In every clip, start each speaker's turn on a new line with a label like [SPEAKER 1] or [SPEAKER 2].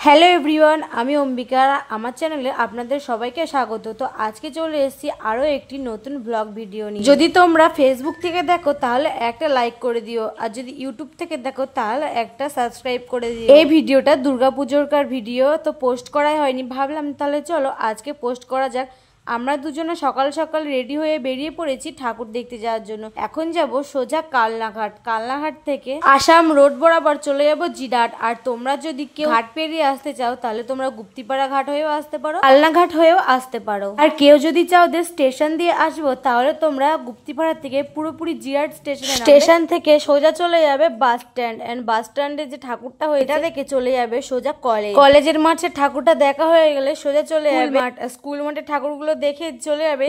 [SPEAKER 1] Hello everyone, আমি অম্বিকা। আমার চ্যানেলে আপনাদের সবাইকে স্বাগত। তো আজকে চলে এসেছি আরও একটি নতুন ব্লগ ভিডিও নিয়ে। যদি তোমরা ফেসবুক থেকে দেখো তাহলে একটা লাইক করে দিও, আর যদি ইউটিউব থেকে দেখো তাহলে একটা সাবস্ক্রাইব করে দিও। এই ভিডিওটা দুর্গাপুজোরকার ভিডিও, তো পোস্ট করাই হয়নি, ভাবলাম তাহলে চলো আজকে পোস্ট করা যাক। আমরা দুজনে সকাল সকাল রেডি হয়ে বেরিয়ে পড়েছি ঠাকুর দেখতে যাওয়ার জন্য। এখন যাব সোজা কালনাঘাট। কালনাঘাট থেকে আসাম রোড বরাবর চলে যাব জিরাট। আর তোমরা যদি কেউ ঘাট পেরিয়ে আসতে চাও তাহলে তোমরা গুপ্তিপাড়া ঘাট হয়েও আসতে পারো, কালনাঘাট হয়েও আসতে পারো। আর কেউ যদি চাও যে স্টেশন দিয়ে আসবো তাহলে তোমরা গুপ্তিপাড়া থেকে পুরোপুরি জিরাট স্টেশন থেকে সোজা চলে যাবে বাস স্ট্যান্ড। এন্ড বাস স্ট্যান্ডে যে ঠাকুরটা হয়ে এটা দেখে চলে যাবে সোজা কলেজের মাঠে। ঠাকুরটা দেখা হয়ে গেলে সোজা চলে যাবে স্কুল মাঠে। ঠাকুরগুলো দেখে চলে যাবে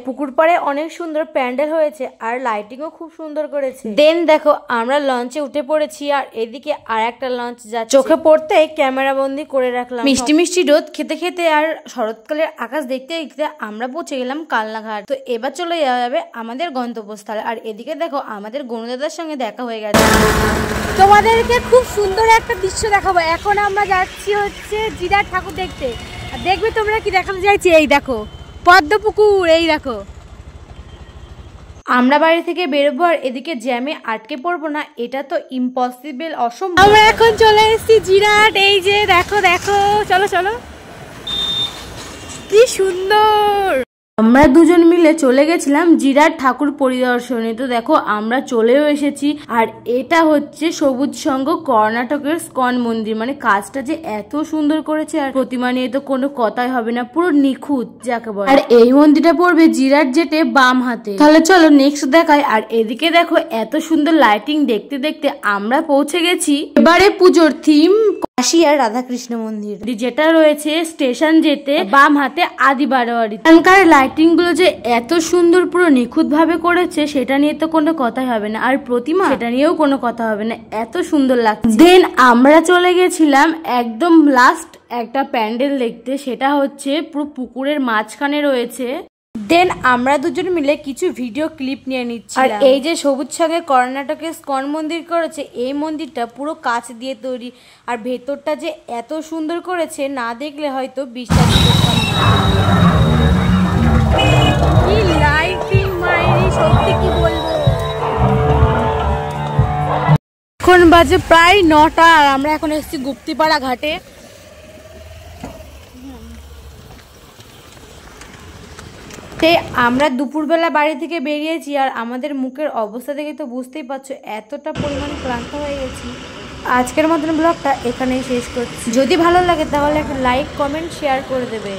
[SPEAKER 1] পুকুর পাড়ে অনেক সুন্দর প্যান্ডেল হয়েছে আর লাইটিংও খুব সুন্দর করেছে। দেন দেখো আমরা লঞ্চে উঠে পড়েছি, আর এদিকে আর একটা লঞ্চ যাচ্ছে। চোখে পড়তে ক্যামেরা বন্দি করে রাখলাম। মিষ্টি মিষ্টি রোদ খেতে খেতে আর শরৎকালের আকাশ দেখতে দেখতে আমরা পৌঁছে গেলাম কালনাঘাট। তো এবার চলে যাওয়া যাবে আমাদের গন্তব্যস্থলে। আর এদিকে দেখো আমাদের গণদাদার সঙ্গে দেখা হয়ে গেছে।
[SPEAKER 2] তোমাদেরকে খুব সুন্দর একটা দৃশ্য দেখাবো। এখন আমরা যাচ্ছি হচ্ছে জিরাট ঠাকুর দেখতে। আর দেখবে তোমরা কি দেখাতে চাইছি, এই দেখো পদ্মপুকুর, এই দেখো।
[SPEAKER 1] আমরা বাড়ি থেকে বেরোবো আর এদিকে জ্যামে আটকে পড়বো না, এটা তো ইম্পসিবল, অসম্ভব।
[SPEAKER 2] আমরা এখন চলে এসেছি জিরাট। এই যে দেখো দেখো, চলো চলো, কি সুন্দর।
[SPEAKER 1] আমরা দুজন মিলে চলে গেছিলাম জিরাট ঠাকুর পরিদর্শনে। তো দেখো আমরা চলেও এসেছি। আর এটা হচ্ছে সবুজ সংঘ কর্ণাটকের স্কন মন্দির। মানে কাজটা যে এত সুন্দর করেছে, আর প্রতিমা নিয়ে তো কোনো কথাই হবে না, পুরো নিখুঁত যাকে বলে। আর এই মন্দিরটা পড়বে জিরাট জেটে বাম হাতে। তাহলে চলো নেক্সট দেখাই। আর এদিকে দেখো এত সুন্দর লাইটিং দেখতে দেখতে আমরা পৌঁছে গেছি এবারে পুজোর থিম কাশী আর রাধাকৃষ্ণ মন্দির, যেটা রয়েছে স্টেশন যেতে বাম হাতে আদি বারোয়ারি। এখানকার লাইটিং গুলো যে এত সুন্দর পুরো নিখুঁত ভাবে করেছে সেটা নিয়ে তো কোনো কথাই হবে না, আর প্রতিমা সেটা নিয়েও কোনো কথা হবে না, এত সুন্দর লাগছে। দেন আমরা চলে গেছিলাম একদম লাস্ট একটা প্যান্ডেল দেখতে, সেটা হচ্ছে পুরো পুকুরের মাঝখানে রয়েছে। দেন আমরা দুজন মিলে কিছু ভিডিও ক্লিপ নিয়ে নিচ্ছি। আর এই যে সবুজ সঙ্গে কর্ণাটকের স্কন মন্দির করেছে, এই মন্দিরটা পুরো কাঁচ দিয়ে তৈরি, আর ভেতরটা যে এত সুন্দর করেছে না দেখলে হয়তো বিশ্বাস করতাম না।
[SPEAKER 2] কি লাইটিং মাইরি, সত্যি কি বলবো। এখন বাজে প্রায় 9টা আর আমরা এখন এসেছি গুপ্তিপাড়া ঘাটে।
[SPEAKER 1] আমরা দুপুরবেলা বাড়ি থেকে বেরিয়েছি, আর আমাদের মুখের অবস্থা দেখে তো বুঝতেই পারছো এতটা পরিমাণে ক্লান্ত হয়ে গেছি। আজকের মতন ব্লগটা এখানেই শেষ করছি। যদি ভালো লাগে তাহলে একটা লাইক, কমেন্ট, শেয়ার করে দেবে।